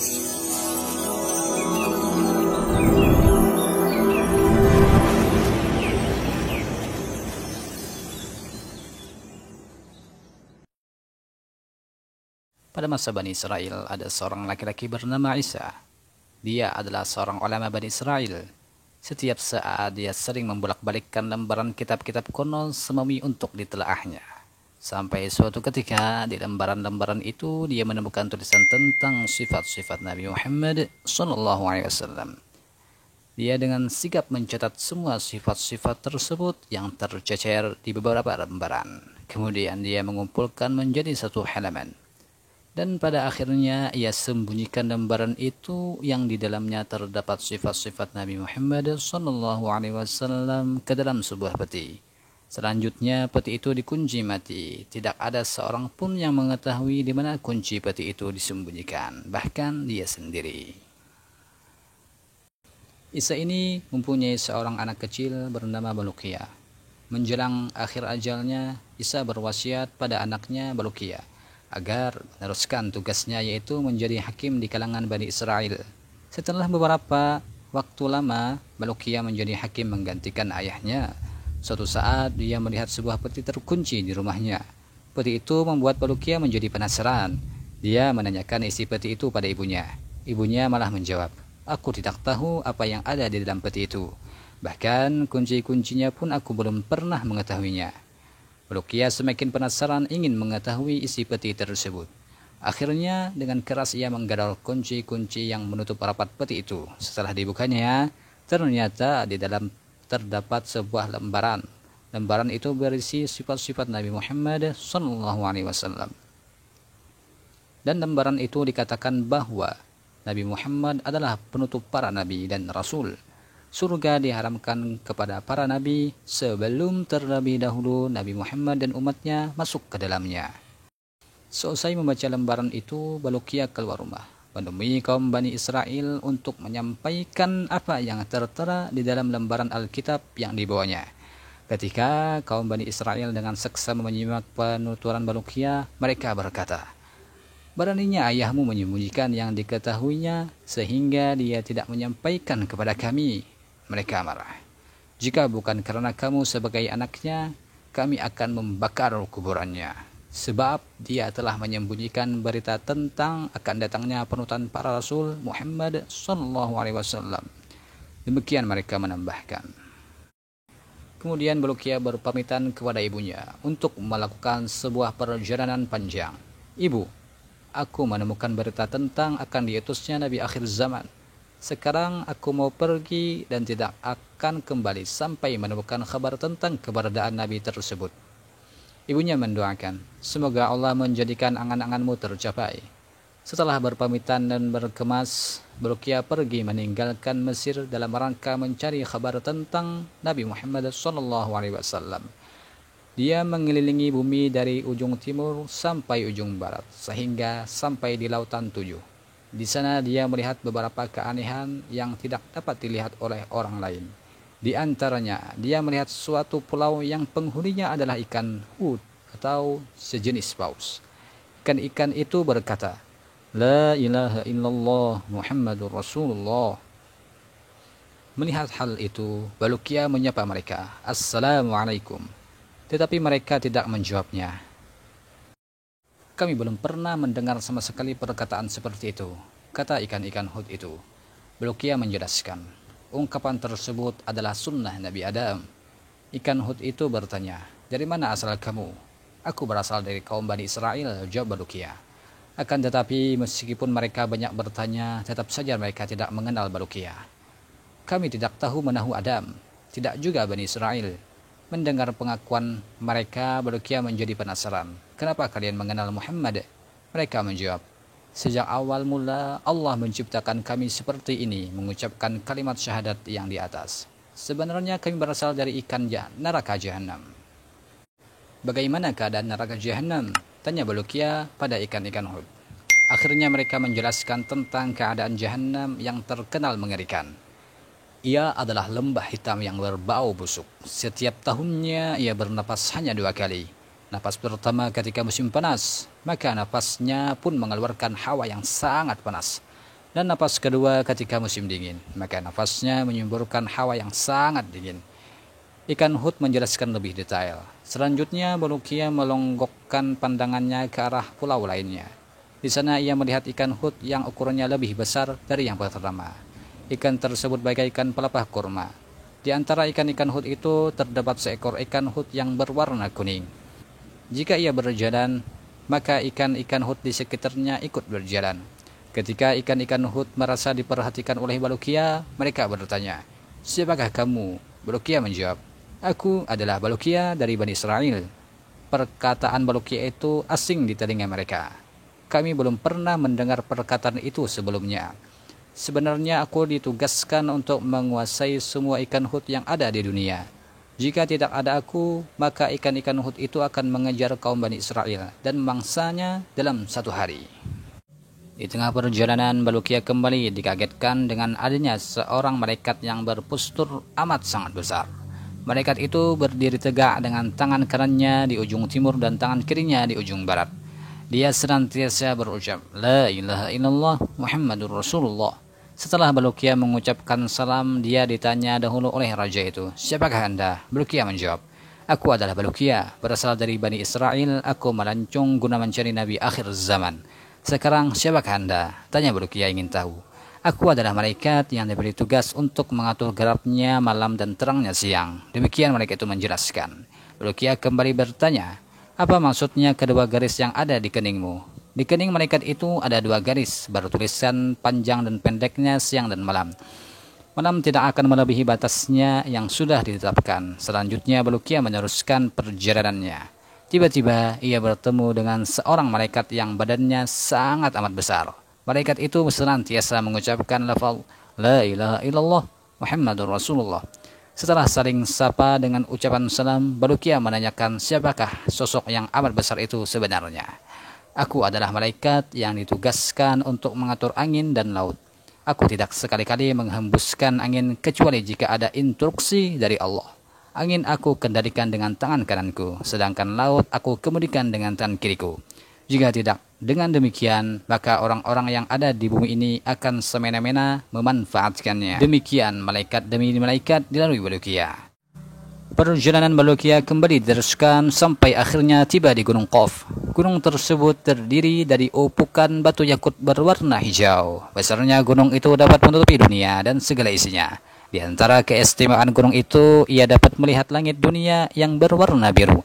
Pada masa Bani Israel ada seorang laki-laki bernama Isa. Dia adalah seorang ulama Bani Israel. Setiap saat dia sering membolak-balikkan lembaran kitab-kitab kuno semawi untuk ditelaahnya. Sampai suatu ketika di lembaran-lembaran itu dia menemukan tulisan tentang sifat-sifat Nabi Muhammad SAW. Dia dengan sigap mencatat semua sifat-sifat tersebut yang tercecer di beberapa lembaran. Kemudian dia mengumpulkan menjadi satu halaman. Dan pada akhirnya ia sembunyikan lembaran itu yang di dalamnya terdapat sifat-sifat Nabi Muhammad SAW ke dalam sebuah peti. Selanjutnya peti itu dikunci mati. Tidak ada seorang pun yang mengetahui di mana kunci peti itu disembunyikan, bahkan dia sendiri. Isa ini mempunyai seorang anak kecil bernama Baluqiyah. Menjelang akhir ajalnya, Isa berwasiat pada anaknya Baluqiyah agar meneruskan tugasnya, yaitu menjadi hakim di kalangan Bani Israel. Setelah beberapa waktu lama, Baluqiyah menjadi hakim menggantikan ayahnya. Suatu saat dia melihat sebuah peti terkunci di rumahnya. Peti itu membuat Baluqiyah menjadi penasaran. Dia menanyakan isi peti itu pada ibunya. Ibunya malah menjawab, "Aku tidak tahu apa yang ada di dalam peti itu. Bahkan kunci-kuncinya pun aku belum pernah mengetahuinya." Baluqiyah semakin penasaran ingin mengetahui isi peti tersebut. Akhirnya dengan keras ia menggadol kunci-kunci yang menutup rapat peti itu. Setelah dibukanya, ternyata di dalam terdapat sebuah lembaran. Lembaran itu berisi sifat-sifat Nabi Muhammad SAW. Dan lembaran itu dikatakan bahwa Nabi Muhammad adalah penutup para nabi dan rasul. Surga diharamkan kepada para nabi sebelum terlebih dahulu Nabi Muhammad dan umatnya masuk ke dalamnya. Selesai membaca lembaran itu, Baluqiyah keluar rumah, menemui kaum Bani Israel untuk menyampaikan apa yang tertera di dalam lembaran Alkitab yang dibawanya. Ketika kaum Bani Israel dengan seksama menyimak penuturan Baluqiyah, mereka berkata, "Beraninya ayahmu menyembunyikan yang diketahuinya sehingga dia tidak menyampaikan kepada kami." Mereka marah. "Jika bukan karena kamu sebagai anaknya, kami akan membakar kuburannya. Sebab dia telah menyembunyikan berita tentang akan datangnya panutan para rasul Muhammad SAW." Demikian mereka menambahkan. Kemudian Baluqiyah berpamitan kepada ibunya untuk melakukan sebuah perjalanan panjang. "Ibu, aku menemukan berita tentang akan diutusnya Nabi akhir zaman. Sekarang aku mau pergi dan tidak akan kembali sampai menemukan kabar tentang keberadaan Nabi tersebut." Ibunya mendoakan, "Semoga Allah menjadikan angan-anganmu tercapai." Setelah berpamitan dan berkemas, Baluqiyah pergi meninggalkan Mesir dalam rangka mencari kabar tentang Nabi Muhammad SAW. Dia mengelilingi bumi dari ujung timur sampai ujung barat, sehingga sampai di Lautan Tujuh. Di sana dia melihat beberapa keanehan yang tidak dapat dilihat oleh orang lain. Di antaranya, dia melihat suatu pulau yang penghuninya adalah ikan hut atau sejenis paus. Ikan-ikan itu berkata, "La ilaha illallah Muhammadur Rasulullah." Melihat hal itu, Baluqiyah menyapa mereka, "Assalamualaikum." Tetapi mereka tidak menjawabnya. "Kami belum pernah mendengar sama sekali perkataan seperti itu," kata ikan-ikan hut itu. Baluqiyah menjelaskan, ungkapan tersebut adalah sunnah Nabi Adam. Ikan hut itu bertanya, "Dari mana asal kamu?" "Aku berasal dari kaum Bani Israel," jawab Baluqiyah. Akan tetapi meskipun mereka banyak bertanya, tetap saja mereka tidak mengenal Baluqiyah. "Kami tidak tahu menahu Adam, tidak juga Bani Israel." Mendengar pengakuan mereka, Baluqiyah menjadi penasaran. "Kenapa kalian mengenal Muhammad?" Mereka menjawab, "Sejak awal mula Allah menciptakan kami seperti ini, mengucapkan kalimat syahadat yang di atas. Sebenarnya kami berasal dari ikan neraka jahanam." "Bagaimana keadaan neraka jahanam?" tanya Baluqiyah pada ikan-ikan hut. Akhirnya mereka menjelaskan tentang keadaan jahanam yang terkenal mengerikan. Ia adalah lembah hitam yang berbau busuk. Setiap tahunnya ia bernapas hanya 2 kali. Napas pertama ketika musim panas, maka napasnya pun mengeluarkan hawa yang sangat panas. Dan napas kedua ketika musim dingin, maka nafasnya menyemburkan hawa yang sangat dingin. Ikan Hud menjelaskan lebih detail. Selanjutnya Bulukiya melonggokkan pandangannya ke arah pulau lainnya. Di sana ia melihat ikan Hud yang ukurannya lebih besar dari yang pertama. Ikan tersebut bagaikan pelepah kurma. Di antara ikan-ikan Hud itu terdapat seekor ikan Hud yang berwarna kuning. Jika ia berjalan, maka ikan-ikan Hud di sekitarnya ikut berjalan. Ketika ikan-ikan Hud merasa diperhatikan oleh Bulukiya, mereka bertanya, "Siapakah kamu?" Bulukiya menjawab, "Aku adalah Bulukiya dari Bani Israel." Perkataan Bulukiya itu asing di telinga mereka. Kami belum pernah mendengar perkataan itu sebelumnya. Sebenarnya aku ditugaskan untuk menguasai semua ikan Hud yang ada di dunia. Jika tidak ada aku, maka ikan-ikan Hud itu akan mengejar kaum Bani Israel dan memangsanya dalam satu hari. Di tengah perjalanan, Bulukiya kembali dikagetkan dengan adanya seorang malaikat yang berpostur amat sangat besar. Malaikat itu berdiri tegak dengan tangan kanannya di ujung timur dan tangan kirinya di ujung barat. Dia senantiasa berucap, "La ilaha illallah Muhammadur Rasulullah." Setelah Bulukiya mengucapkan salam, dia ditanya dahulu oleh raja itu, "Siapakah Anda?" Bulukiya menjawab, "Aku adalah Bulukiya, berasal dari Bani Israel. Aku melancong guna mencari Nabi akhir zaman. Sekarang siapakah Anda?" Tanya Bulukiya ingin tahu. "Aku adalah malaikat yang diberi tugas untuk mengatur gelapnya malam dan terangnya siang." Demikian malaikat itu menjelaskan. Bulukiya kembali bertanya, "Apa maksudnya kedua garis yang ada di keningmu?" Di kening malaikat itu ada dua garis bertulisan panjang dan pendeknya siang dan malam. Malam tidak akan melebihi batasnya yang sudah ditetapkan. Selanjutnya Bulukiya meneruskan perjalanannya. Tiba-tiba ia bertemu dengan seorang malaikat yang badannya sangat amat besar. Malaikat itu senantiasa mengucapkan lafaz "La ilaha illallah Muhammadur Rasulullah." Setelah saling sapa dengan ucapan salam, Bulukiya menanyakan siapakah sosok yang amat besar itu sebenarnya. "Aku adalah malaikat yang ditugaskan untuk mengatur angin dan laut. Aku tidak sekali-kali menghembuskan angin kecuali jika ada instruksi dari Allah. Angin aku kendalikan dengan tangan kananku, sedangkan laut aku kemudikan dengan tangan kiriku. Jika tidak, dengan demikian, maka orang-orang yang ada di bumi ini akan semena-mena memanfaatkannya." Demikian malaikat demi malaikat dilalui Bulukiya. Perjalanan Bulukiya kembali diteruskan sampai akhirnya tiba di Gunung Qaf. Gunung tersebut terdiri dari upukan batu yakut berwarna hijau. Besarnya gunung itu dapat menutupi dunia dan segala isinya. Di antara keistimewaan gunung itu, ia dapat melihat langit dunia yang berwarna biru.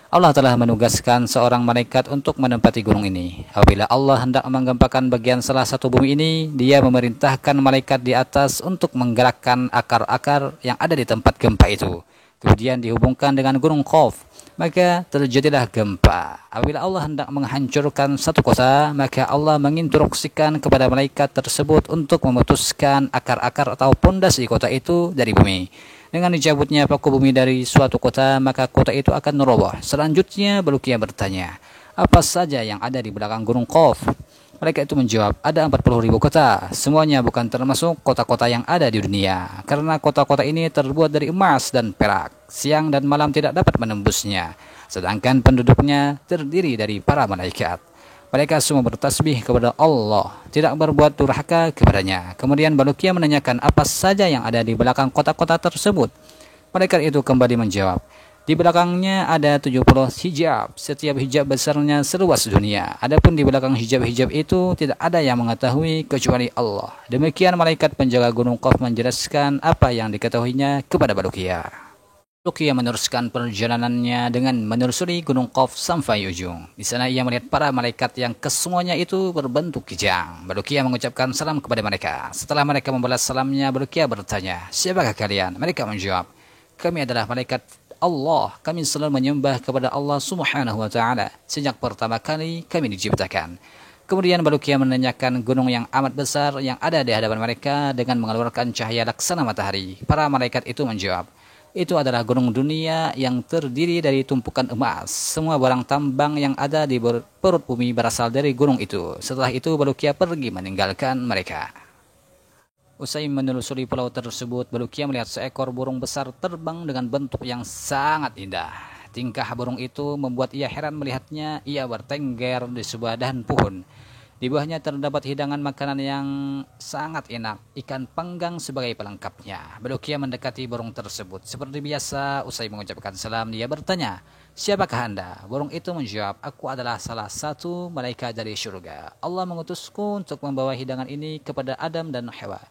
Allah telah menugaskan seorang malaikat untuk menempati gunung ini. Apabila Allah hendak menggempakan bagian salah satu bumi ini, dia memerintahkan malaikat di atas untuk menggerakkan akar-akar yang ada di tempat gempa itu. Kemudian dihubungkan dengan gunung Qaf, maka terjadilah gempa. Apabila Allah hendak menghancurkan satu kota, maka Allah menginstruksikan kepada malaikat tersebut untuk memutuskan akar-akar atau pondasi kota itu dari bumi. Dengan dicabutnya paku bumi dari suatu kota, maka kota itu akan roboh. Selanjutnya Bulukiya bertanya, "Apa saja yang ada di belakang gunung Qaf?" Malaikat itu menjawab, "Ada 40.000 kota. Semuanya bukan termasuk kota-kota yang ada di dunia. Karena kota-kota ini terbuat dari emas dan perak. Siang dan malam tidak dapat menembusnya. Sedangkan penduduknya terdiri dari para malaikat. Mereka semua bertasbih kepada Allah, tidak berbuat durhaka kepadanya." Kemudian Bulukiya menanyakan apa saja yang ada di belakang kota-kota tersebut. Malaikat itu kembali menjawab, "Di belakangnya ada 70 hijab. Setiap hijab besarnya seluas dunia. Adapun di belakang hijab-hijab itu tidak ada yang mengetahui kecuali Allah." Demikian malaikat penjaga gunung Qaf menjelaskan apa yang diketahuinya kepada Bulukiya. Bulukiya meneruskan perjalanannya dengan menelusuri gunung Qaf sampai ujung. Di sana ia melihat para malaikat yang kesemuanya itu berbentuk kijang. Bulukiya mengucapkan salam kepada mereka. Setelah mereka membalas salamnya, Bulukiya bertanya, "Siapakah kalian?" Mereka menjawab, "Kami adalah malaikat Allah. Kami selalu menyembah kepada Allah Subhanahu wa Ta'ala sejak pertama kali kami diciptakan." Kemudian Bulukiya menanyakan gunung yang amat besar yang ada di hadapan mereka dengan mengeluarkan cahaya laksana matahari. Para malaikat itu menjawab, "Itu adalah gunung dunia yang terdiri dari tumpukan emas. Semua barang tambang yang ada di perut bumi berasal dari gunung itu." Setelah itu Bulukiya pergi meninggalkan mereka. Usai menelusuri pulau tersebut, Bulukiya melihat seekor burung besar terbang dengan bentuk yang sangat indah. Tingkah burung itu membuat ia heran melihatnya. Ia bertengger di sebuah dahan pohon. Di bawahnya terdapat hidangan makanan yang sangat enak, ikan panggang sebagai pelengkapnya. Balukia mendekati burung tersebut. Seperti biasa, usai mengucapkan salam, dia bertanya, "Siapakah Anda?" Burung itu menjawab, "Aku adalah salah satu malaikat dari surga. Allah mengutusku untuk membawa hidangan ini kepada Adam dan Hawa,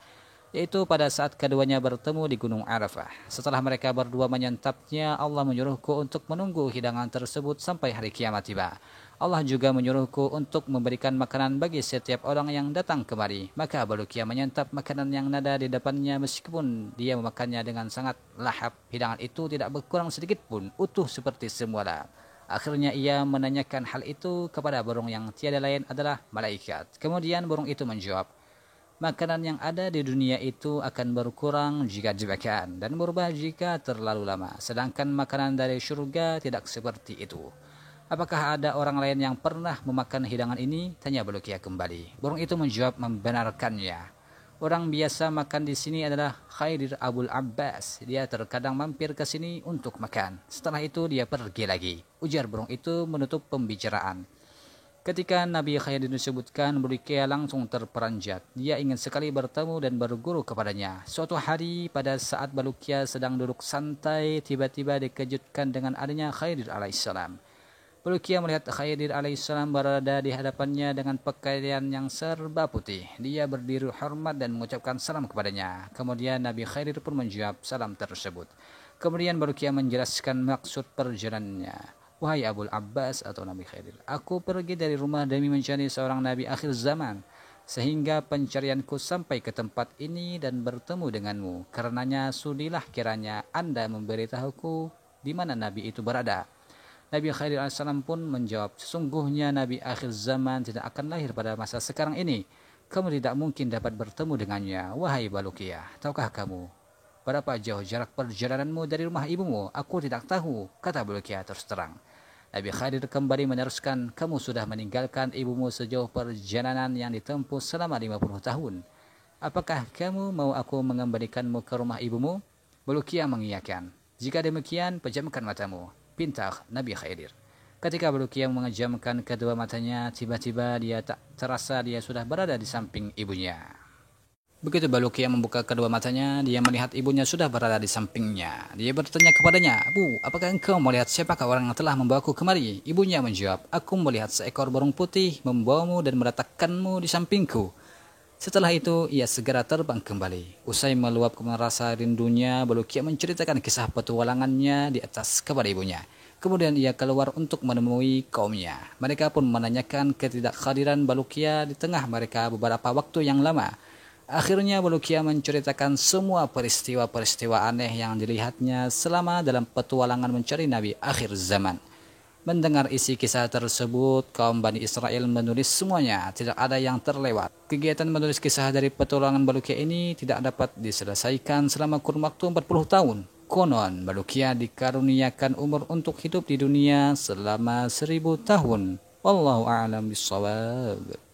yaitu pada saat keduanya bertemu di Gunung Arafah. Setelah mereka berdua menyantapnya, Allah menyuruhku untuk menunggu hidangan tersebut sampai hari kiamat tiba. Allah juga menyuruhku untuk memberikan makanan bagi setiap orang yang datang kemari." Maka Balukia menyantap makanan yang nada di depannya meskipun dia memakannya dengan sangat lahap. Hidangan itu tidak berkurang sedikit pun, utuh seperti semula. Akhirnya ia menanyakan hal itu kepada burung yang tiada lain adalah malaikat. Kemudian burung itu menjawab, "Makanan yang ada di dunia itu akan berkurang jika dimakan dan berubah jika terlalu lama. Sedangkan makanan dari surga tidak seperti itu. Apakah ada orang lain yang pernah memakan hidangan ini?" tanya Balukia kembali. Burung itu menjawab membenarkannya. "Orang biasa makan di sini adalah Khaidir Abul Abbas. Dia terkadang mampir ke sini untuk makan. Setelah itu dia pergi lagi," ujar burung itu menutup pembicaraan. Ketika Nabi Khaidir disebutkan, Balukia langsung terperanjat. Dia ingin sekali bertemu dan berguru kepadanya. Suatu hari pada saat Balukia sedang duduk santai, tiba-tiba dikejutkan dengan adanya Khaidir alaihissalam. Balukia melihat Khaidir alaihissalam berada di hadapannya dengan pakaian yang serba putih. Dia berdiri hormat dan mengucapkan salam kepadanya. Kemudian Nabi Khaidir pun menjawab salam tersebut. Kemudian Balukia menjelaskan maksud perjalanannya. "Wahai Abul Abbas," atau Nabi Khaidir, "aku pergi dari rumah demi mencari seorang Nabi akhir zaman, sehingga pencarianku sampai ke tempat ini dan bertemu denganmu. Karenanya sudilah kiranya Anda memberitahuku di mana Nabi itu berada." Nabi Khaidir alaihissalam pun menjawab, "Sesungguhnya Nabi akhir zaman tidak akan lahir pada masa sekarang ini. Kamu tidak mungkin dapat bertemu dengannya. Wahai Balukia, tahukah kamu berapa jauh jarak perjalananmu dari rumah ibumu?" "Aku tidak tahu," kata Balukia terus terang. Nabi Khaidir kembali meneruskan, "Kamu sudah meninggalkan ibumu sejauh perjalanan yang ditempuh selama 50 tahun. Apakah kamu mau aku mengembalikanmu ke rumah ibumu?" Balukia mengiyakan. "Jika demikian, pejamkan matamu," pinta Nabi Khaidir. Ketika Balukia mengejamkan kedua matanya, tiba-tiba dia tak terasa dia sudah berada di samping ibunya. Begitu Balukia membuka kedua matanya, dia melihat ibunya sudah berada di sampingnya. Dia bertanya kepadanya, "Bu, apakah engkau melihat siapakah orang yang telah membawaku kemari?" Ibunya menjawab, "Aku melihat seekor burung putih membawamu dan meletakkanmu di sampingku." Setelah itu, ia segera terbang kembali. Usai meluapkan rasa rindunya, Balukia menceritakan kisah petualangannya di atas kepada ibunya. Kemudian ia keluar untuk menemui kaumnya. Mereka pun menanyakan ketidakhadiran Balukia di tengah mereka beberapa waktu yang lama. Akhirnya Balukia menceritakan semua peristiwa-peristiwa aneh yang dilihatnya selama dalam petualangan mencari Nabi akhir zaman. Mendengar isi kisah tersebut, kaum Bani Israel menulis semuanya, tidak ada yang terlewat. Kegiatan menulis kisah dari petualangan Balukia ini tidak dapat diselesaikan selama kurun waktu 40 tahun. Konon, Balukia dikaruniakan umur untuk hidup di dunia selama 1000 tahun. Wallahu a'lam bishawab.